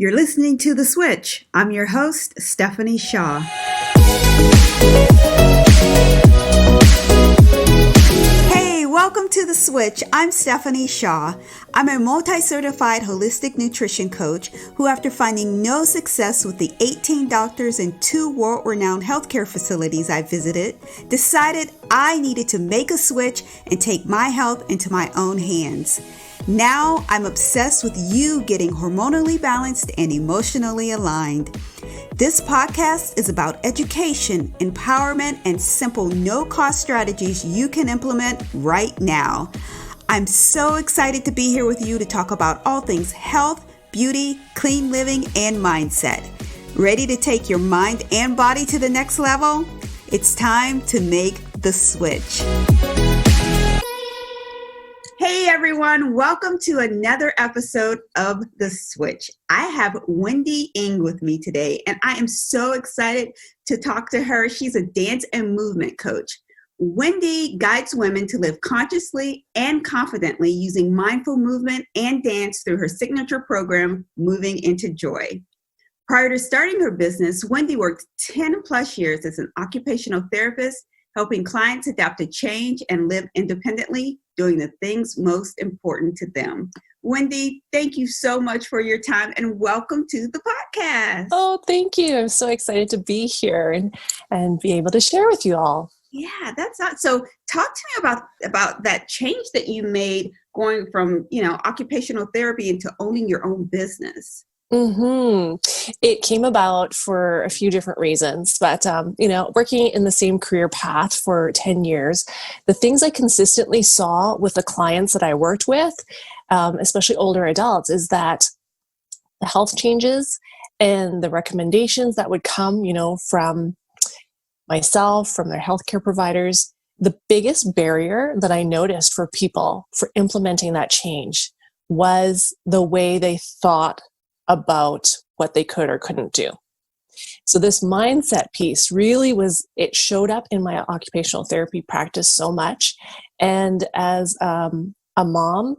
You're listening to The Switch. I'm your host, Stephanie Shaw. Hey, welcome to The Switch. I'm Stephanie Shaw. I'm a multi-certified holistic nutrition coach who, after finding no success with the 18 doctors and 2 world-renowned healthcare facilities I visited, decided I needed to make a switch and take my health into my own hands. Now I'm obsessed with you getting hormonally balanced and emotionally aligned. This podcast is about education, empowerment, and simple no-cost strategies you can implement right now. I'm so excited to be here with you to talk about all things health, beauty, clean living, and mindset. Ready to take your mind and body to the next level? It's time to make the switch. Hey everyone, welcome to another episode of The Switch. I have Wendy Ng with me today, and I am so excited to talk to her. She's a dance and movement coach. Wendy guides women to live consciously and confidently using mindful movement and dance through her signature program, Moving into Joy. Prior to starting her business, Wendy worked 10 plus years as an occupational therapist, helping clients adapt to change and live independently, doing the things most important to them. Wendy, thank you so much for your time and welcome to the podcast. Oh, thank you. I'm so excited to be here and be able to share with you all. Yeah, that's not so. Talk to me about that change that you made going from, occupational therapy into owning your own business. It came about for a few different reasons, but, working in the same career path for 10 years, the things I consistently saw with the clients that I worked with, especially older adults, is that the health changes and the recommendations that would come, from myself, from their healthcare providers, the biggest barrier that I noticed for people for implementing that change was the way they thought about what they could or couldn't do. So this mindset piece really it showed up in my occupational therapy practice so much. And as a mom,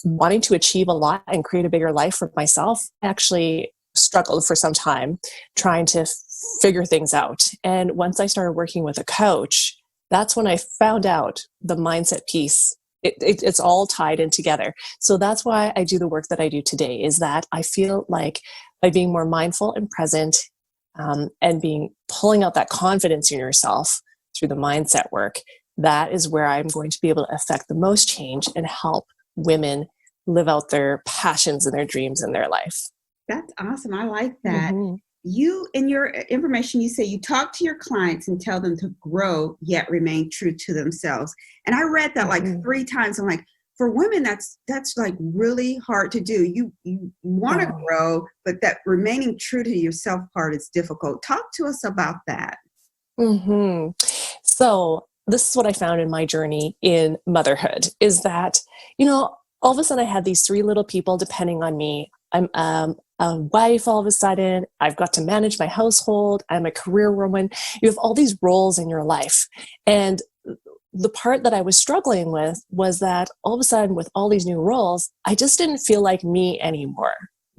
wanting to achieve a lot and create a bigger life for myself, I actually struggled for some time trying to figure things out. And once I started working with a coach, that's when I found out the mindset piece. It's all tied in together. So that's why I do the work that I do today, is that I feel like by being more mindful and present and pulling out that confidence in yourself through the mindset work, that is where I'm going to be able to affect the most change and help women live out their passions and their dreams in their life. That's awesome. I like that. You, in your information, you say you talk to your clients and tell them to grow, yet remain true to themselves. And I read that like 3 times. I'm like, for women, that's like really hard to do. You want to grow, but that remaining true to yourself part is difficult. Talk to us about that. So this is what I found in my journey in motherhood, is that, all of a sudden I had these 3 little people depending on me. I'm a wife all of a sudden. I've got to manage my household. I'm a career woman. You have all these roles in your life. And the part that I was struggling with was that all of a sudden with all these new roles, I just didn't feel like me anymore,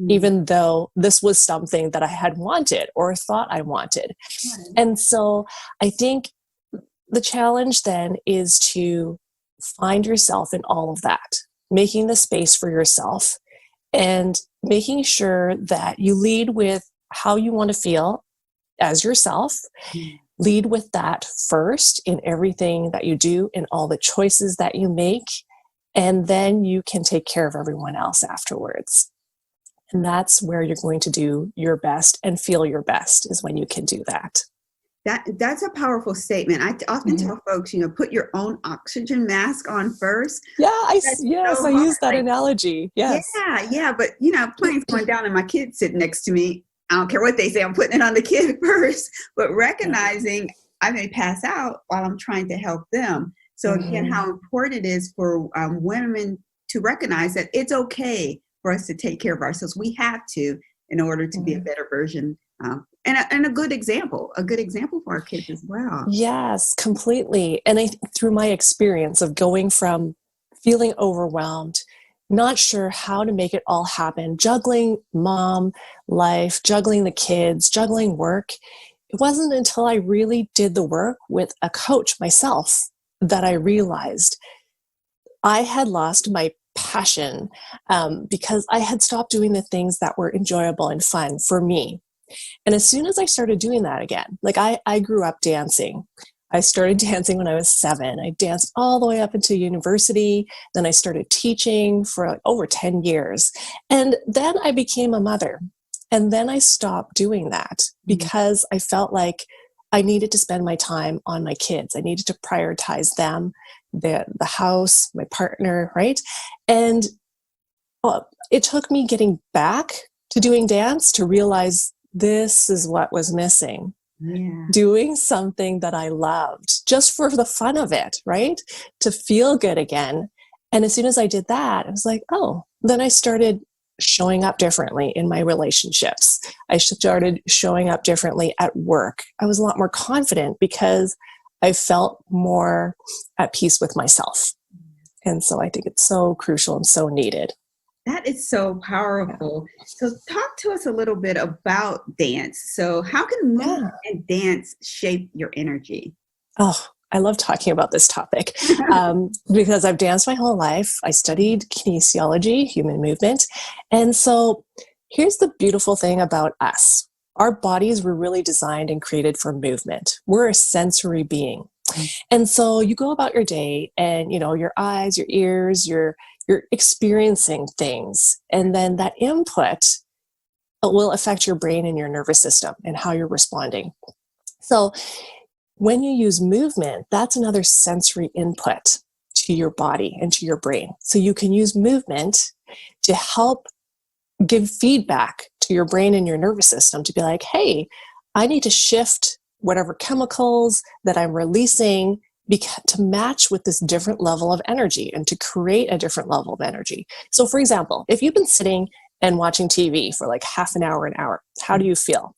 even though this was something that I had wanted or thought I wanted. And so I think the challenge then is to find yourself in all of that, making the space for yourself and making sure that you lead with how you want to feel as yourself. Lead with that first in everything that you do, in all the choices that you make, and then you can take care of everyone else afterwards. And that's where you're going to do your best and feel your best, is when you can do that. That's a powerful statement. I often tell folks, put your own oxygen mask on first. Yeah, I use that analogy. Yes. Yeah. But, plane's going down and my kid's sitting next to me. I don't care what they say. I'm putting it on the kid first. But recognizing I may pass out while I'm trying to help them. So again, how important it is for women to recognize that it's okay for us to take care of ourselves. We have to, in order to be a better version and a good example for our kids as well. Yes, completely. And through my experience of going from feeling overwhelmed not sure how to make it all happen, juggling mom life, juggling the kids, juggling work. It wasn't until I really did the work with a coach myself that I realized I had lost my passion because I had stopped doing the things that were enjoyable and fun for me. And as soon as I started doing that again, like I grew up dancing. I started dancing when I was 7. I danced all the way up into university. Then I started teaching for like over 10 years. And then I became a mother. And then I stopped doing that because I felt like I needed to spend my time on my kids. I needed to prioritize them, the house, my partner, right? And it took me getting back to doing dance to realize this is what was missing. Yeah. Doing something that I loved just for the fun of it, right? To feel good again. And as soon as I did that, I was like, oh, then I started showing up differently in my relationships. I started showing up differently at work. I was a lot more confident because I felt more at peace with myself. And so I think it's so crucial and so needed. That is so powerful. So talk to us a little bit about dance. So how can movement and dance shape your energy? Oh, I love talking about this topic because I've danced my whole life. I studied kinesiology, human movement. And so here's the beautiful thing about us. Our bodies were really designed and created for movement. We're a sensory being. And so you go about your day and, you know, your eyes, your ears, you're experiencing things. And then that input will affect your brain and your nervous system and how you're responding. So when you use movement, that's another sensory input to your body and to your brain. So you can use movement to help give feedback to your brain and your nervous system to be like, hey, I need to shift whatever chemicals that I'm releasing to match with this different level of energy and to create a different level of energy. So for example, if you've been sitting and watching TV for like half an hour, how do you feel?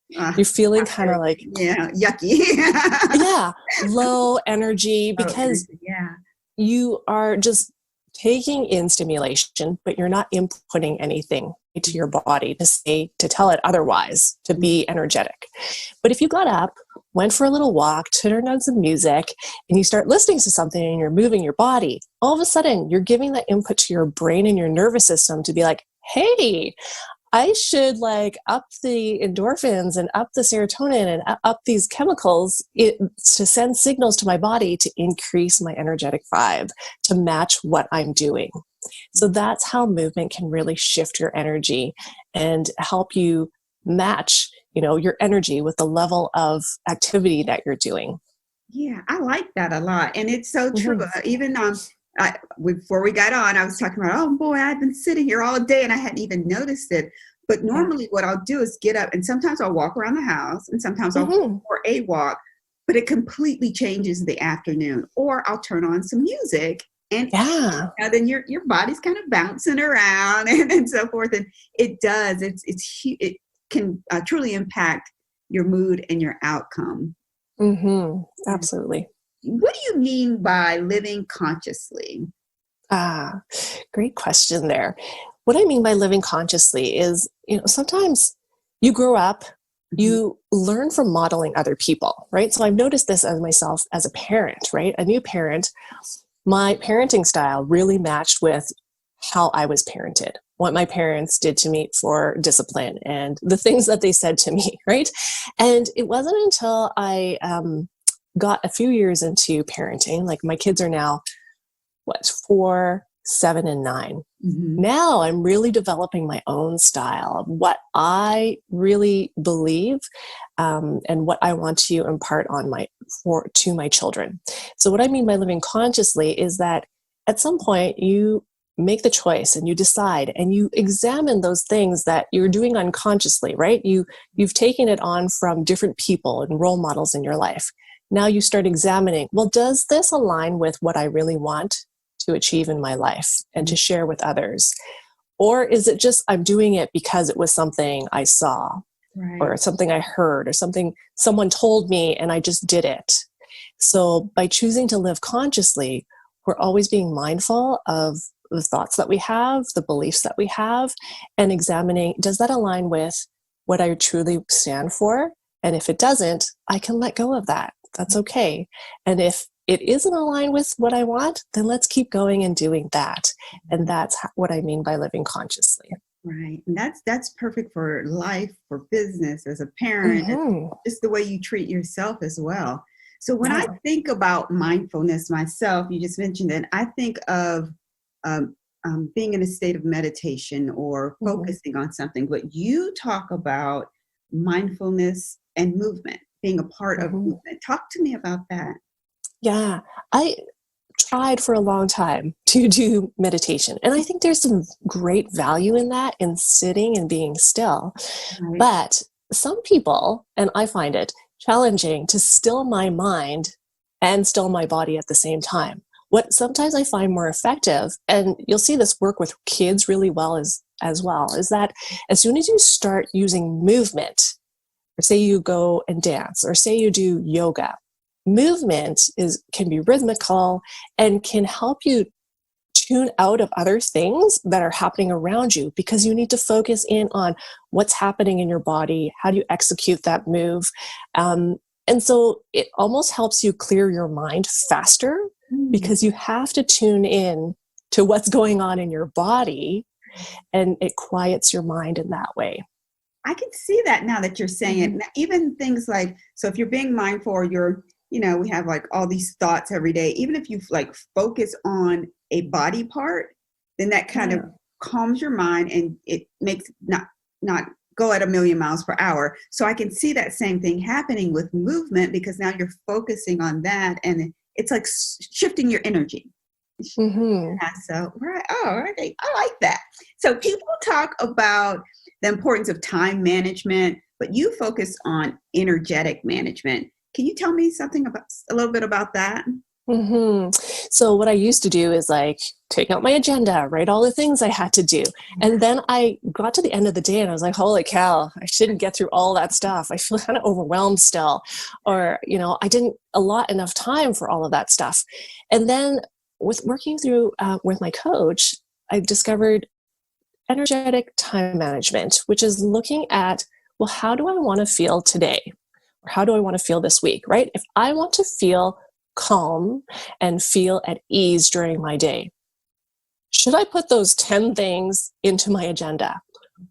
You're feeling kind of like, yucky. yeah, low energy because you are just taking in stimulation, but you're not inputting anything to your body to tell it otherwise, to be energetic. But if you got up, went for a little walk, turned on some music, and you start listening to something and you're moving your body, all of a sudden you're giving that input to your brain and your nervous system to be like, hey, I should like up the endorphins and up the serotonin and up these chemicals to send signals to my body to increase my energetic vibe to match what I'm doing. So that's how movement can really shift your energy and help you match, you know, your energy with the level of activity that you're doing. Yeah, I like that a lot. And it's so true. Even before we got on, I was talking about, oh boy, I've been sitting here all day and I hadn't even noticed it. But normally what I'll do is get up and sometimes I'll walk around the house and sometimes I'll go for a walk, but it completely changes the afternoon. Or I'll turn on some music and then your body's kind of bouncing around and so forth. And it does, it can truly impact your mood and your outcome. Absolutely. What do you mean by living consciously? Great question there. What I mean by living consciously is, you know, sometimes you grow up, you learn from modeling other people, right? So I've noticed this as myself as a parent, right? A new parent, my parenting style really matched with how I was parented, what my parents did to me for discipline and the things that they said to me, right? And it wasn't until I got a few years into parenting, like my kids are now, 4, 7, and 9. Now I'm really developing my own style of what I really believe and what I want to impart on to my children. So what I mean by living consciously is that at some point you make the choice and you decide and you examine those things that you're doing unconsciously, right? You've taken it on from different people and role models in your life. Now you start examining, well, does this align with what I really want to achieve in my life and to share with others? Or is it just I'm doing it because it was something I saw or something I heard or something someone told me and I just did it? So by choosing to live consciously, we're always being mindful of the thoughts that we have, the beliefs that we have, and examining, does that align with what I truly stand for? And if it doesn't, I can let go of that. That's okay. And if it isn't aligned with what I want, then let's keep going and doing that. And that's what I mean by living consciously. Right. And that's perfect for life, for business, as a parent, just the way you treat yourself as well. So when I think about mindfulness myself, you just mentioned it, I think of being in a state of meditation or focusing on something. But you talk about mindfulness and movement, being a part of movement. Talk to me about that. Yeah, I tried for a long time to do meditation. And I think there's some great value in that, in sitting and being still. Right. But some people, and I find it challenging to still my mind and still my body at the same time. What sometimes I find more effective, and you'll see this work with kids really well as well, is that as soon as you start using movement, or say you go and dance, or say you do yoga, movement can be rhythmical and can help you tune out of other things that are happening around you, because you need to focus in on what's happening in your body, how do you execute that move. And so it almost helps you clear your mind faster, because you have to tune in to what's going on in your body, and it quiets your mind in that way. I can see that now that you're saying it. Even things like, so if you're being mindful, or you're, we have like all these thoughts every day, even if you like focus on a body part, then that kind of calms your mind, and it makes not go at 1,000,000 miles per hour. So I can see that same thing happening with movement, because now you're focusing on that, and it's like shifting your energy. So, right. Oh, okay. I like that. So people talk about the importance of time management, but you focus on energetic management. Can you tell me a little bit about that? So what I used to do is like take out my agenda, write all the things I had to do. And then I got to the end of the day and I was like, holy cow, I shouldn't get through all that stuff. I feel kind of overwhelmed still, or, I didn't allot enough time for all of that stuff. And then with working through with my coach, I discovered energetic time management, which is looking at, well, how do I want to feel today? Or how do I want to feel this week, right? If I want to feel calm and feel at ease during my day, should I put those 10 things into my agenda?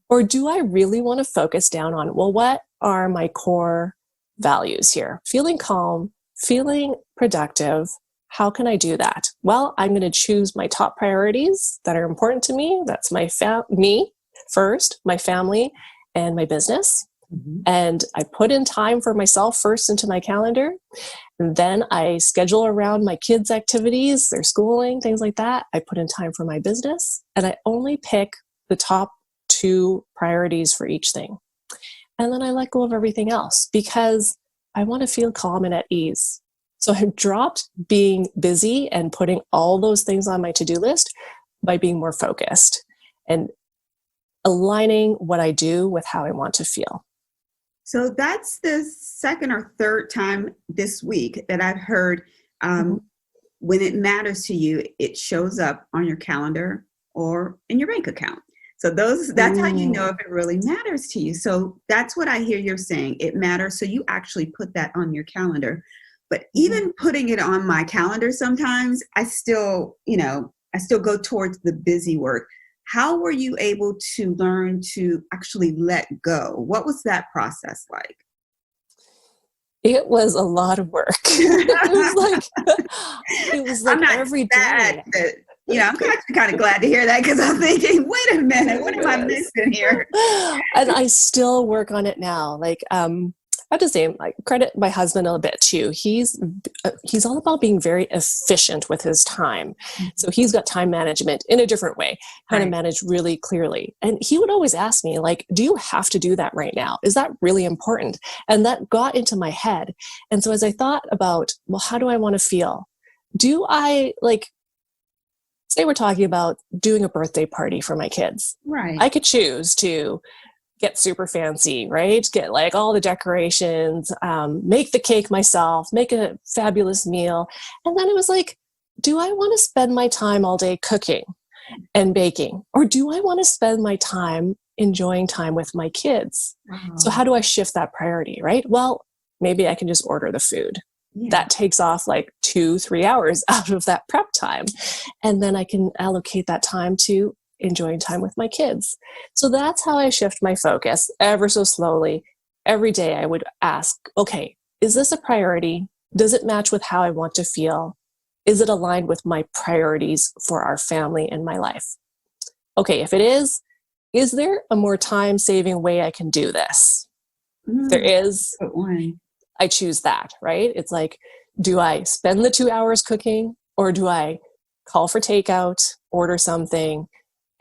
Or do I really want to focus down on, well, what are my core values here? Feeling calm, feeling productive. How can I do that? Well, I'm going to choose my top priorities that are important to me. That's me first, my family, and my business. And I put in time for myself first into my calendar. And then I schedule around my kids' activities, their schooling, things like that. I put in time for my business. And I only pick the top 2 priorities for each thing. And then I let go of everything else, because I want to feel calm and at ease. So I've dropped being busy and putting all those things on my to-do list by being more focused and aligning what I do with how I want to feel. So that's the second or third time this week that I've heard when it matters to you, it shows up on your calendar or in your bank account. So that's how you know if it really matters to you. So that's what I hear you're saying. It matters. So you actually put that on your calendar. But even putting it on my calendar, sometimes I still go towards the busy work. How were you able to learn to actually let go? What was that process like? It was a lot of work. it was like every day. I'm actually kind of glad to hear that, because I'm thinking, wait a minute, what am I missing here? And I still work on it now. I have to say, credit my husband a bit too. He's all about being very efficient with his time. So he's got time management in a different way, how to manage really clearly. And he would always ask me, do you have to do that right now? Is that really important? And that got into my head. And so as I thought about, well, how do I want to feel? Do I say we're talking about doing a birthday party for my kids. Right. I could choose to get super fancy, right? Get all the decorations, make the cake myself, make a fabulous meal. And then it was do I want to spend my time all day cooking and baking? Or do I want to spend my time enjoying time with my kids? Wow. So how do I shift that priority, right? Well, maybe I can just order the food. Yeah. That takes off like 2-3 hours out of that prep time. And then I can allocate that time to enjoying time with my kids. So that's how I shift my focus ever so slowly. Every day I would ask, okay, is this a priority? Does it match with how I want to feel? Is it aligned with my priorities for our family and my life? Okay, if it is there a more time-saving way I can do this? If there is, good one. I choose that, right? It's like, do I spend the 2 hours cooking, or do I call for takeout, order something,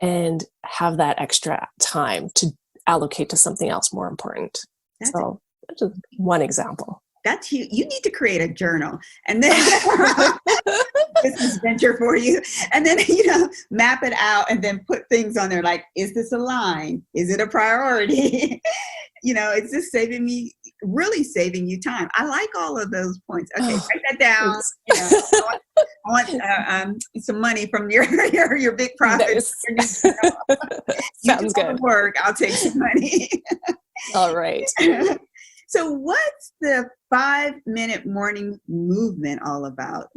and have that extra time to allocate to something else more important? So that's just one example. That's you. You need to create a journal, and then business venture for you, and then map it out, and then put things on there like, is this aligned? Is it a priority? It's just really saving you time. I like all of those points. Okay, write that down. I want some money from your big profit. Sounds good. Work. I'll take some money. All right. So what's the 5-minute morning movement all about?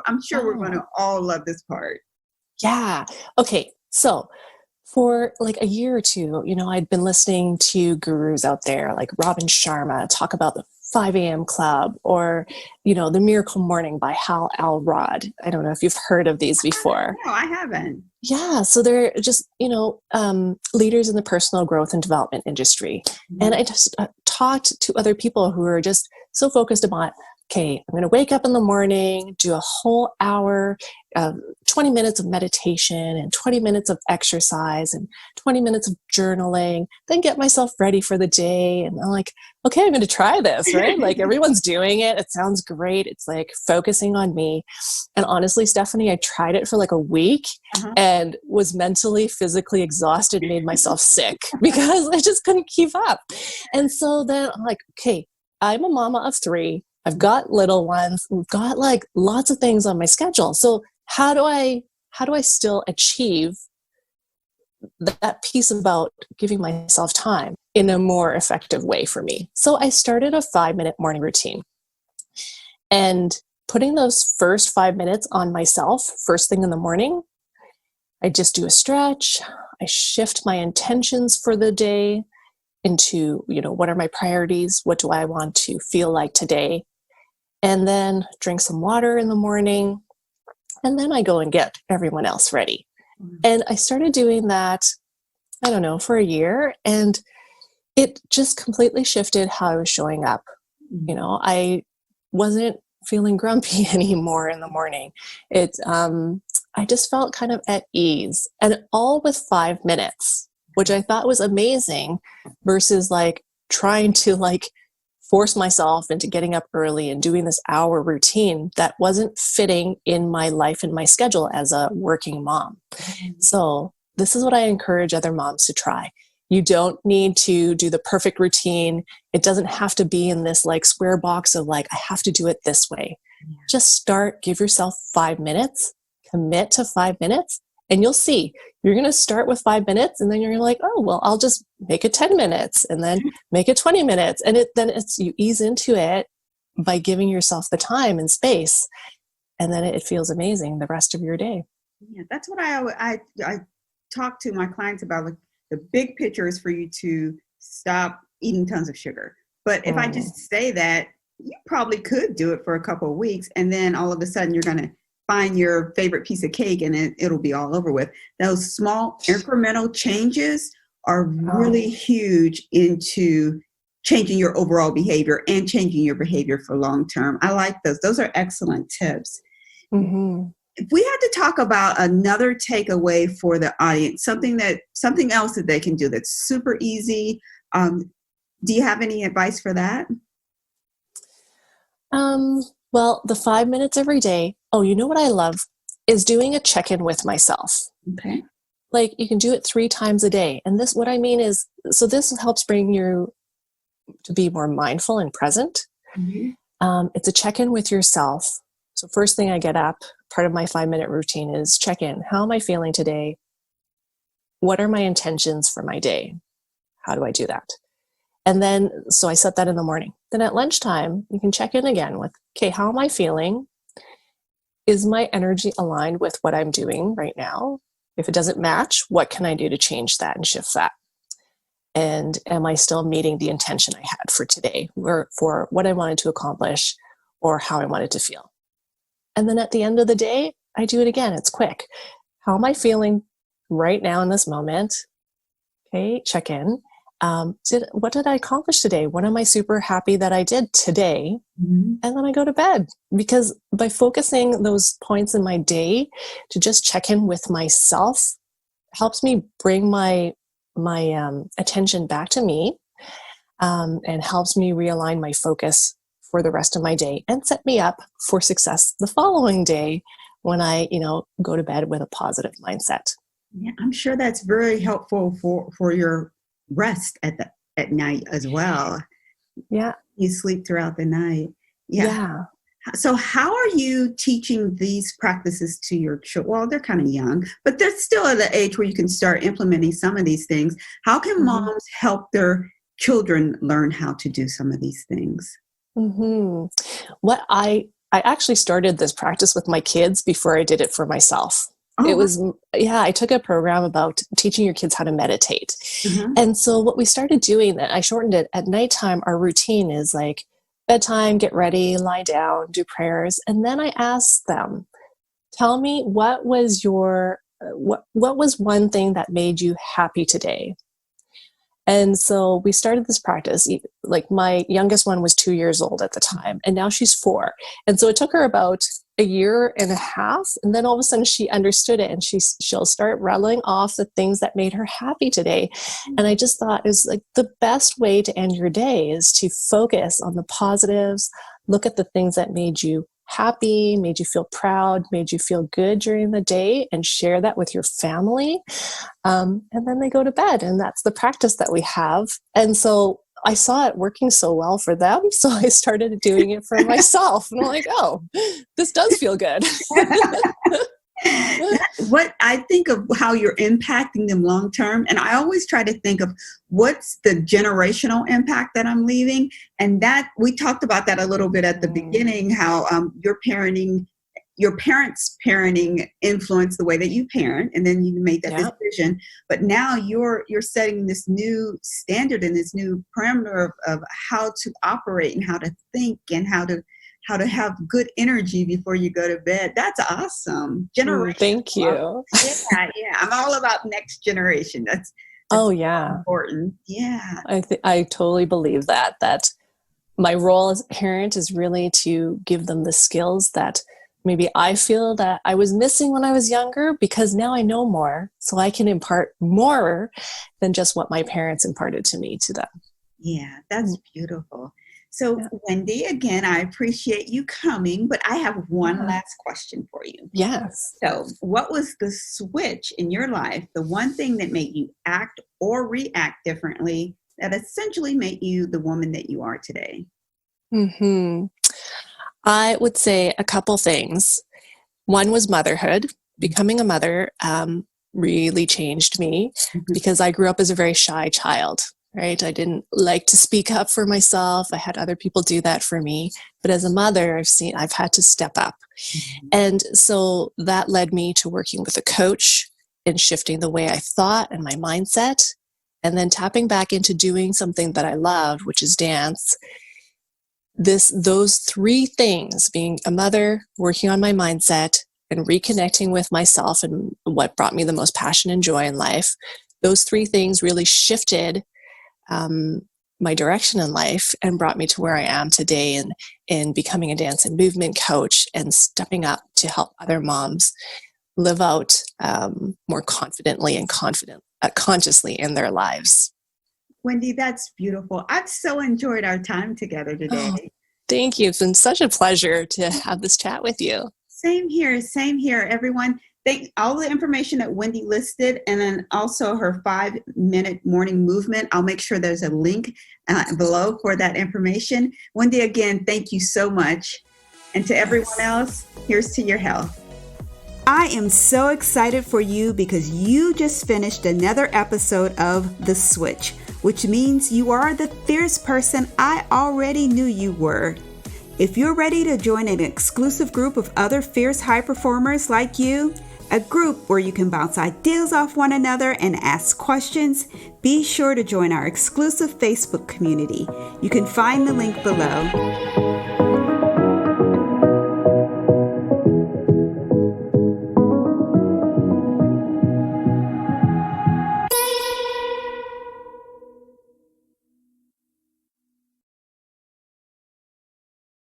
I'm sure we're going to all love this part. Yeah. Okay. So for like a year or two, I'd been listening to gurus out there like Robin Sharma talk about the 5 a.m. club, or, the Miracle Morning by Hal Elrod. I don't know if you've heard of these before. No, I haven't. Yeah. So they're just, leaders in the personal growth and development industry. Mm-hmm. And I just talked to other people who are just so focused about, okay, I'm going to wake up in the morning, do a whole hour, 20 minutes of meditation and 20 minutes of exercise and 20 minutes of journaling, then get myself ready for the day. And I'm like, okay, I'm going to try this, right? Like everyone's doing it. It sounds great. It's like focusing on me. And honestly, Stephanie, I tried it for like a week and was mentally, physically exhausted, made myself sick because I just couldn't keep up. And so then I'm like, okay, I'm a mama of 3. I've got little ones. We've got like lots of things on my schedule. So how do I still achieve that piece about giving myself time in a more effective way for me? So I started a 5-minute morning routine, and putting those first 5 minutes on myself first thing in the morning, I just do a stretch. I shift my intentions for the day into, what are my priorities? What do I want to feel like today? And then drink some water in the morning. And then I go and get everyone else ready. And I started doing that, I don't know, for a year. And it just completely shifted how I was showing up. I wasn't feeling grumpy anymore in the morning. I just felt kind of at ease, and all with 5 minutes, which I thought was amazing, versus like trying to like force myself into getting up early and doing this hour routine that wasn't fitting in my life and my schedule as a working mom. So this is what I encourage other moms to try. You don't need to do the perfect routine. It doesn't have to be in this like square box of like, I have to do it this way. Just start, give yourself 5 minutes, commit to 5 minutes, and you'll see. You're going to start with 5 minutes, and then you're like, oh, well, I'll just make it 10 minutes and then make it 20 minutes. And you ease into it by giving yourself the time and space. And then it feels amazing the rest of your day. Yeah, that's what I talk to my clients about. Like, the big picture is for you to stop eating tons of sugar. But if I just say that, you probably could do it for a couple of weeks, and then all of a sudden you're going to find your favorite piece of cake and it'll be all over with. Those small incremental changes are really huge into changing your overall behavior and changing your behavior for long term. I like those. Those are excellent tips. Mm-hmm. If we had to talk about another takeaway for the audience, something else that they can do that's super easy, do you have any advice for that? Well, the 5 minutes every day. Oh, you know what I love is doing a check-in with myself. Okay. Like you can do it 3 times a day. And this, what I mean is, so this helps bring you to be more mindful and present. Mm-hmm. It's a check-in with yourself. So first thing I get up, part of my 5-minute routine is check in. How am I feeling today? What are my intentions for my day? How do I do that? And then, so I set that in the morning. Then at lunchtime, you can check in again with, okay, how am I feeling? Is my energy aligned with what I'm doing right now? If it doesn't match, what can I do to change that and shift that? And am I still meeting the intention I had for today, or for what I wanted to accomplish, or how I wanted to feel? And then at the end of the day, I do it again. It's quick. How am I feeling right now in this moment? Okay, check in. What did I accomplish today? What am I super happy that I did today? Mm-hmm. And then I go to bed, because by focusing those points in my day to just check in with myself helps me bring my attention back to me, and helps me realign my focus for the rest of my day and set me up for success the following day when I, go to bed with a positive mindset. Yeah, I'm sure that's very helpful for your rest at night as well. Yeah. You sleep throughout the night. Yeah. So how are you teaching these practices to your children? Well, they're kind of young, but they're still at the age where you can start implementing some of these things. How can moms help their children learn how to do some of these things? Mm-hmm. What I actually started this practice with my kids before I did it for myself. Oh, it was, I took a program about teaching your kids how to meditate. uh-huh. And so what we started doing, that I shortened it, at nighttime, our routine is like bedtime, get ready, lie down, do prayers. And then I asked them, tell me, what was what was one thing that made you happy today? And so we started this practice. Like, my youngest one was 2 years old at the time, and now she's 4. And so it took her about a year and a half, and then all of a sudden she understood it, and she'll start rattling off the things that made her happy today. And I just thought it was like the best way to end your day is to focus on the positives, look at the things that made you happy, made you feel proud, made you feel good during the day, and share that with your family. And then they go to bed, and that's the practice that we have. And so I saw it working so well for them, so I started doing it for myself. And I'm like, oh, this does feel good. What I think of how you're impacting them long term, and I always try to think of what's the generational impact that I'm leaving. And that we talked about that a little bit at the beginning, how your parents' parenting influenced the way that you parent, and then you made that decision. But now you're setting this new standard and this new parameter of how to operate and how to think and how to have good energy before you go to bed. That's awesome. Thank you. Yeah. I'm all about next generation. That's important. Yeah. I totally believe that my role as a parent is really to give them the skills that maybe I feel that I was missing when I was younger, because now I know more, so I can impart more than just what my parents imparted to them. Yeah, that's beautiful. So, Wendy, again, I appreciate you coming, but I have one last question for you. Yes. So, what was the switch in your life, the one thing that made you act or react differently that essentially made you the woman that you are today? I would say a couple things. One was motherhood. Becoming a mother really changed me, because I grew up as a very shy child. Right? I didn't like to speak up for myself. I had other people do that for me. But as a mother, I've had to step up. And so that led me to working with a coach and shifting the way I thought and my mindset, and then tapping back into doing something that I loved, which is dance. Those 3 things, being a mother, working on my mindset, and reconnecting with myself and what brought me the most passion and joy in life, those 3 things really shifted my direction in life and brought me to where I am today, in becoming a dance and movement coach and stepping up to help other moms live out more confidently and consciously in their lives. Wendy, that's beautiful. I've so enjoyed our time together today. Oh, thank you. It's been such a pleasure to have this chat with you. Same here, everyone. Thank all the information that Wendy listed, and then also her 5-minute morning movement. I'll make sure there's a link below for that information. Wendy, again, thank you so much. And to everyone else, here's to your health. I am so excited for you because you just finished another episode of The Switch, which means you are the fierce person I already knew you were. If you're ready to join an exclusive group of other fierce high performers like you, a group where you can bounce ideas off one another and ask questions, be sure to join our exclusive Facebook community. You can find the link below.